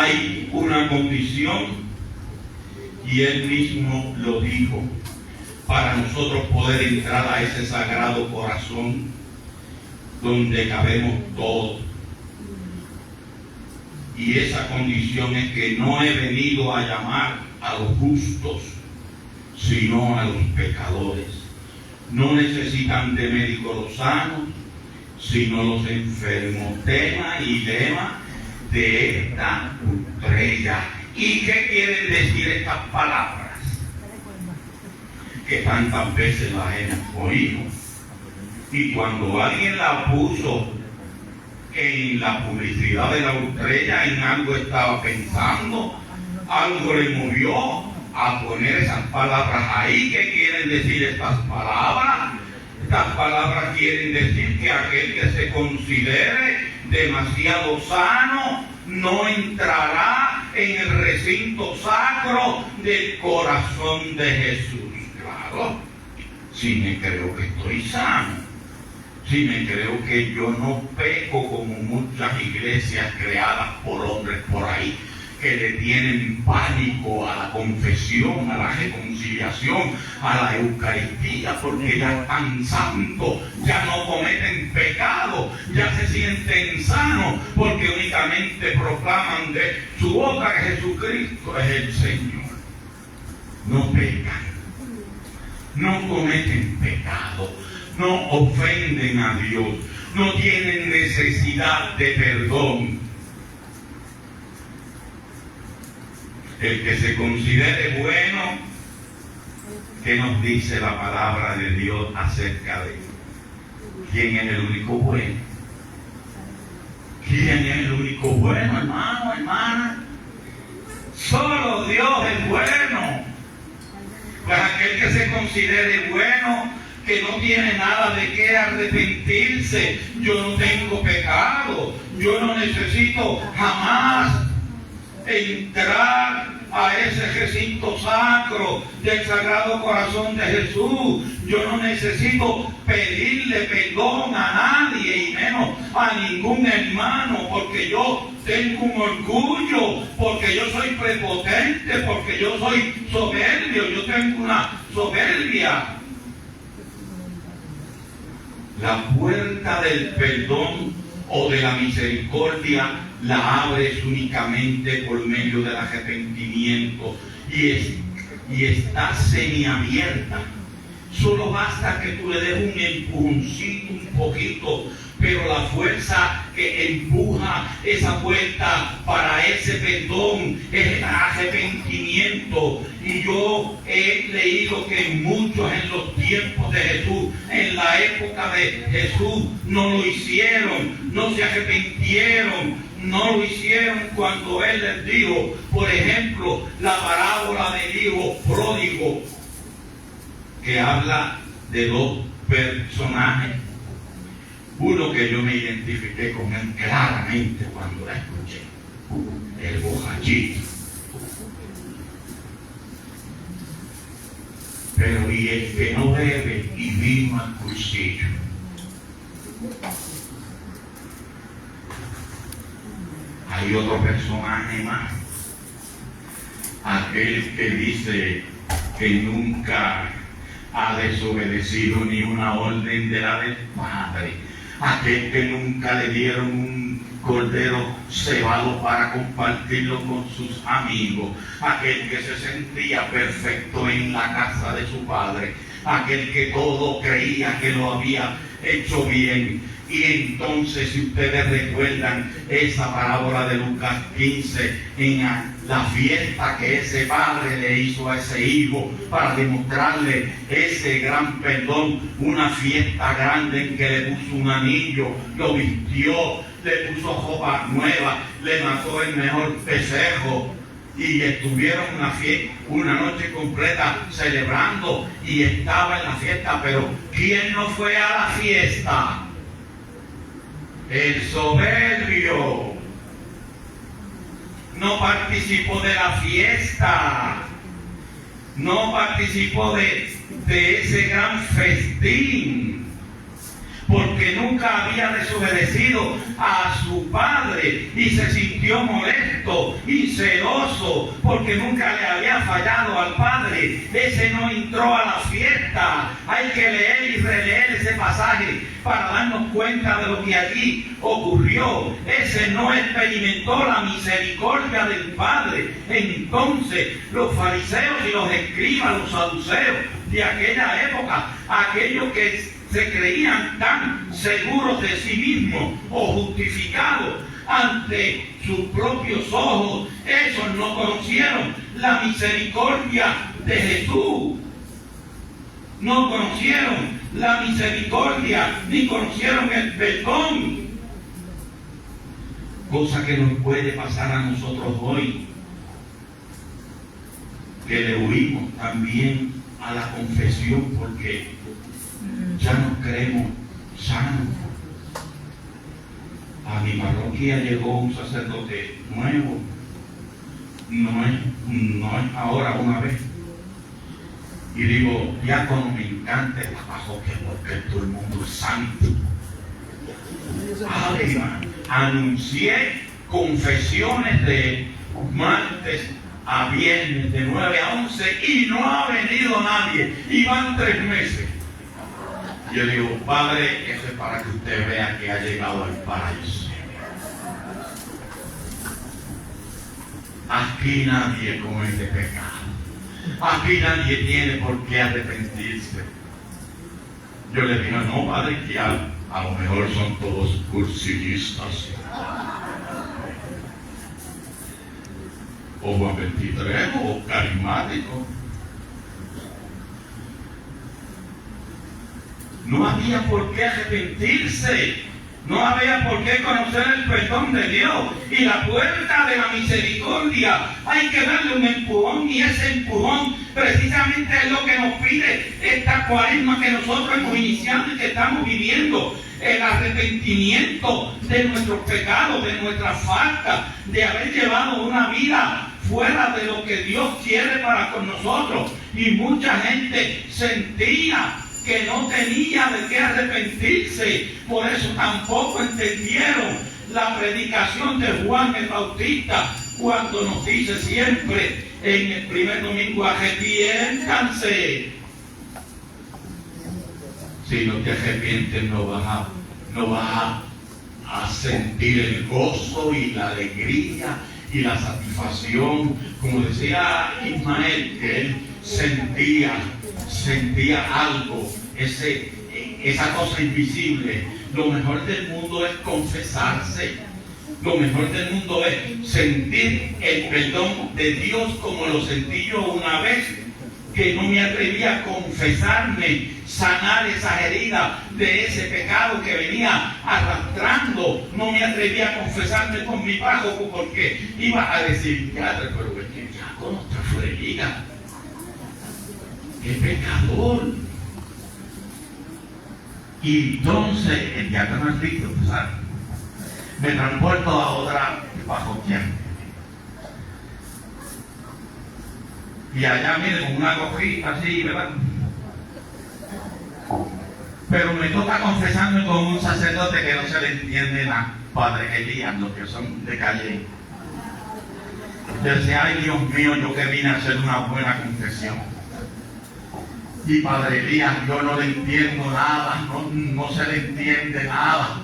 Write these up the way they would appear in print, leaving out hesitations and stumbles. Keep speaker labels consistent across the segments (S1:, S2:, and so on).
S1: hay una condición, y Él mismo lo dijo, para nosotros poder entrar a ese sagrado corazón donde cabemos todos. Y esa condición es que no he venido a llamar a los justos, sino a los pecadores. No necesitan de médicos los sanos, sino los enfermos. Tema y lema de esta estrella. ¿Y qué quieren decir estas palabras? Que tantas veces las hemos oído. Y cuando alguien la puso en la publicidad de la estrella, en algo estaba pensando, algo le movió a poner esas palabras ahí. ¿Qué quieren decir estas palabras? Estas palabras quieren decir que aquel que se considere demasiado sano no entrará en el recinto sacro del corazón de Jesús. Claro, si me creo que estoy sano, si me creo que yo no peco como muchas iglesias creadas por hombres por ahí, que le tienen pánico a la confesión, a la reconciliación, a la Eucaristía, porque ya están santos, ya no cometen pecado, ya se sienten sanos, porque únicamente proclaman de su boca que Jesucristo es el Señor. No pecan, no cometen pecado, no ofenden a Dios, no tienen necesidad de perdón. El que se considere bueno, ¿qué nos dice la palabra de Dios acerca de él? ¿Quién es el único bueno? ¿Quién es el único bueno, hermano, hermana? Solo Dios es bueno. Pues aquel que se considere bueno, que no tiene nada de qué arrepentirse, yo no tengo pecado, yo no necesito jamás entrar a ese recinto sacro del Sagrado Corazón de Jesús. Yo no necesito pedirle perdón a nadie, y menos a ningún hermano, porque yo tengo un orgullo, porque yo soy prepotente, porque yo soy soberbio, yo tengo una soberbia. La puerta del perdón o de la misericordia la abres únicamente por medio del arrepentimiento, y está semiabierta. Solo basta que tú le des un empujoncito, un poquito, pero la fuerza que empuja esa puerta para ese perdón es el arrepentimiento. Y yo he leído que muchos en los tiempos de Jesús, en la época de Jesús, no lo hicieron, no se arrepintieron, no lo hicieron cuando Él les dijo, por ejemplo, la parábola del hijo pródigo, que habla de dos personajes. Uno que yo me identifiqué con él claramente cuando la escuché, el borrachito. Pero y el que no bebe y vino al cuchillo. Hay otro personaje más, aquel que dice que nunca ha desobedecido ni una orden de la del Padre, aquel que nunca le dieron un cordero cebado para compartirlo con sus amigos, aquel que se sentía perfecto en la casa de su padre, aquel que todo creía que lo había hecho bien. Y entonces, si ustedes recuerdan esa parábola de Lucas 15, en la fiesta que ese padre le hizo a ese hijo para demostrarle ese gran perdón, una fiesta grande en que le puso un anillo, lo vistió, le puso ropa nueva, le mató el mejor pesejo, y estuvieron una noche completa celebrando, y estaba en la fiesta. Pero ¿quién no fue a la fiesta? El soberbio. No participó de la fiesta, no participó de ese gran festín, porque nunca había desobedecido a su padre y se sintió molesto despierto y celoso porque nunca le había fallado al Padre. Ese no entró a la fiesta. Hay que leer y releer ese pasaje para darnos cuenta de lo que allí ocurrió. Ese no experimentó la misericordia del Padre. Entonces los fariseos y los escribas, los saduceos de aquella época, aquellos que se creían tan seguros de sí mismos o justificados ante sus propios ojos, esos no conocieron la misericordia de Jesús. No conocieron la misericordia ni conocieron el perdón. Cosa que nos puede pasar a nosotros hoy, que le huimos también a la confesión porque ya nos creemos sanos. A mi parroquia llegó un sacerdote nuevo, no es ahora una vez, y digo, diácono, me encanta esta parroquia porque todo el mundo es santo. Anuncié confesiones de martes a viernes de 9 a 11 y no ha venido nadie, y van 3 meses. Yo digo, Padre, eso es para que usted vea que ha llegado al paraíso. Aquí nadie comete pecado. Aquí nadie tiene por qué arrepentirse. Yo le digo, no, Padre, que a lo mejor son todos cursillistas. O Juan 23, o carismáticos. No había por qué arrepentirse, no había por qué conocer el perdón de Dios. Y la puerta de la misericordia hay que darle un empujón, y ese empujón precisamente es lo que nos pide esta cuaresma que nosotros hemos iniciado y que estamos viviendo. El arrepentimiento de nuestros pecados, de nuestras faltas, de haber llevado una vida fuera de lo que Dios quiere para con nosotros. Y mucha gente sentía que no tenía de qué arrepentirse, por eso tampoco entendieron la predicación de Juan el Bautista, cuando nos dice siempre en el primer domingo, arrepiéntanse. Si no te arrepientes, no vas a sentir el gozo y la alegría y la satisfacción, como decía Ismael, que él sentía algo, esa cosa invisible. Lo mejor del mundo es confesarse. Lo mejor del mundo es sentir el perdón de Dios como lo sentí yo una vez, que no me atreví a confesarme, sanar esas heridas de ese pecado que venía arrastrando. No me atreví a confesarme con mi párroco porque iba a decir, pero es que ya con nuestra fuerza, ¡qué pecador! Y entonces el diácono Enrique, ¿sabes?, me transporto a otra parroquia. Y allá, miren, con una cojita así, ¿verdad? Pero me toca confesarme con un sacerdote que no se le entiende nada, Padre Elías, los que son de calle. Yo decía, ay Dios mío, yo que vine a hacer una buena confesión. Y Padre Elías, yo no le entiendo nada, no se le entiende nada.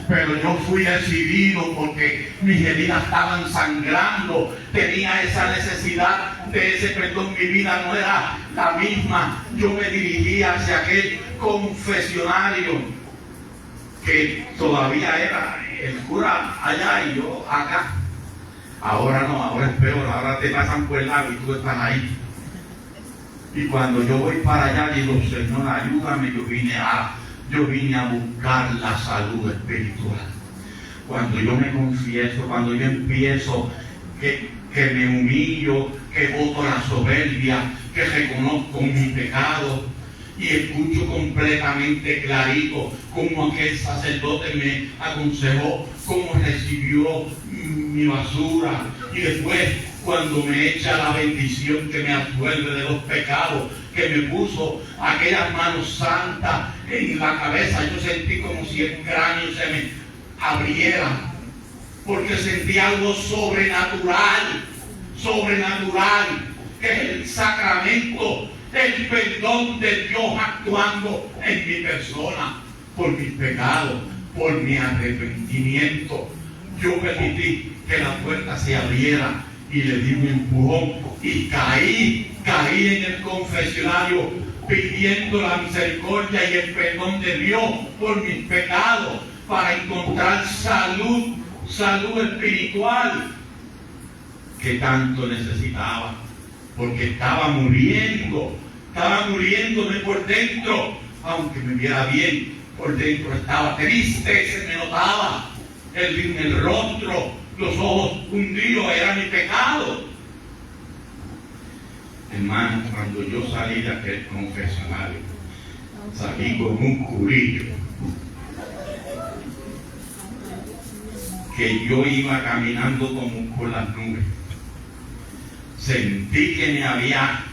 S1: Pero yo fui decidido porque mis heridas estaban sangrando, tenía esa necesidad de ese perdón. Mi vida no era la misma. Yo me dirigía hacia aquel confesionario que todavía era el cura allá y yo acá. Ahora no, ahora es peor, ahora te pasan por el lado y tú estás ahí. Y cuando yo voy para allá digo, Señor, ayúdame, yo vine a buscar la salud espiritual. Cuando yo me confieso, cuando yo empiezo, que me humillo, que boto la soberbia, que reconozco mi pecado y escucho completamente clarito cómo aquel sacerdote me aconsejó, cómo recibió mi basura, y después cuando me echa la bendición que me absuelve de los pecados, que me puso aquellas manos santas en la cabeza, yo sentí como si el cráneo se me abriera porque sentí algo sobrenatural, que es el sacramento, el perdón de Dios actuando en mi persona, por mis pecados, por mi arrepentimiento. Yo permití que la puerta se abriera y le di un empujón y caí en el confesionario pidiendo la misericordia y el perdón de Dios por mis pecados para encontrar salud espiritual que tanto necesitaba, porque estaba muriéndome por dentro, aunque me viera bien, por dentro estaba triste, se me notaba en el rostro, los ojos hundidos, era mi pecado. Hermano, cuando yo salí de aquel confesionario, salí con un curillo que yo iba caminando como por las nubes. Sentí que me había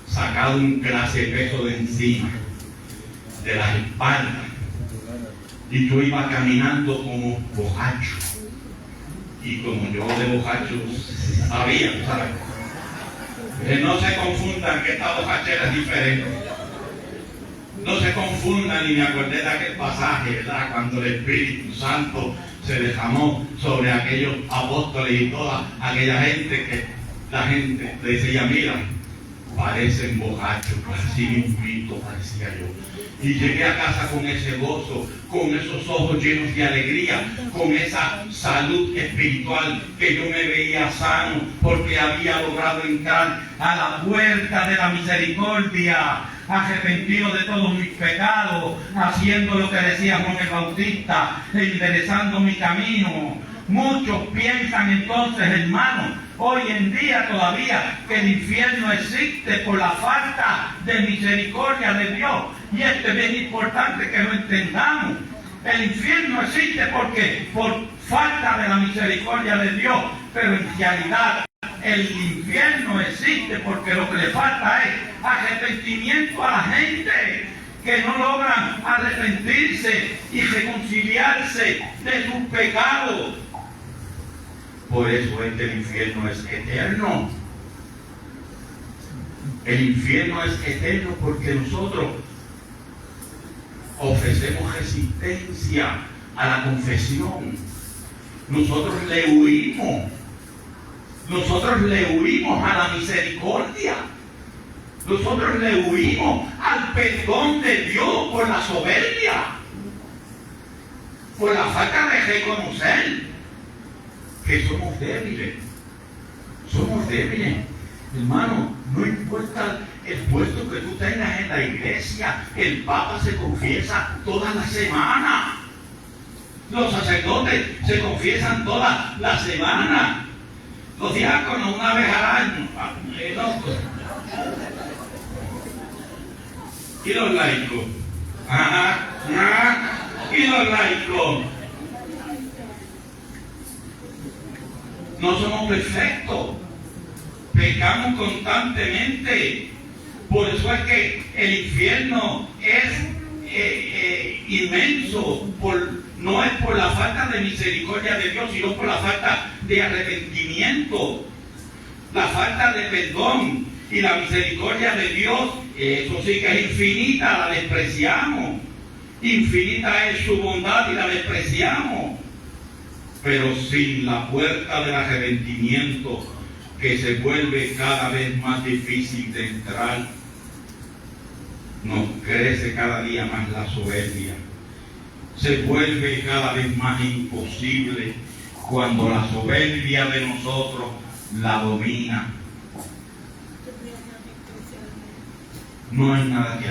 S1: sacado un clase de peso de encima, de las espaldas, y yo iba caminando como bojacho. Y como yo de bojacho sabía, ¿sabes? Que no se confundan que esta bojachera es diferente. No se confundan, y me acordé de aquel pasaje, ¿verdad? Cuando el Espíritu Santo se derramó sobre aquellos apóstoles y toda aquella gente que la gente decía, mira, parecen borrachos, así mismito parecía yo. Y llegué a casa con ese gozo, con esos ojos llenos de alegría, con esa salud espiritual, que yo me veía sano, porque había logrado entrar a la puerta de la misericordia, arrepentido de todos mis pecados, haciendo lo que decía Juan el Bautista, enderezando mi camino. Muchos piensan entonces, hermanos, hoy en día todavía, que el infierno existe por la falta de misericordia de Dios. Y esto es bien importante que lo entendamos. El infierno existe porque por falta de la misericordia de Dios, pero en realidad el infierno existe porque lo que le falta es arrepentimiento a la gente, que no logran arrepentirse y reconciliarse de sus pecados. Por eso es que el infierno es eterno. El infierno es eterno porque nosotros ofrecemos resistencia a la confesión. Nosotros le huimos. Nosotros le huimos a la misericordia. Nosotros le huimos al perdón de Dios por la soberbia, por la falta de reconocer que somos débiles. Somos débiles. Hermano, no importa el puesto que tú tengas en la iglesia, el Papa se confiesa toda la semana. Los sacerdotes se confiesan toda la semana. Los diáconos una vez al año. ¿Y los laicos? ¿Y los laicos? No somos perfectos, pecamos constantemente. Por eso es que el infierno es inmenso, no es por la falta de misericordia de Dios, sino por la falta de arrepentimiento, la falta de perdón. Y la misericordia de Dios, eso sí que es infinita, la despreciamos. Infinita es su bondad y la despreciamos. Pero sin la puerta del arrepentimiento, que se vuelve cada vez más difícil de entrar, nos crece cada día más la soberbia. Se vuelve cada vez más imposible cuando la soberbia de nosotros la domina. No hay nada que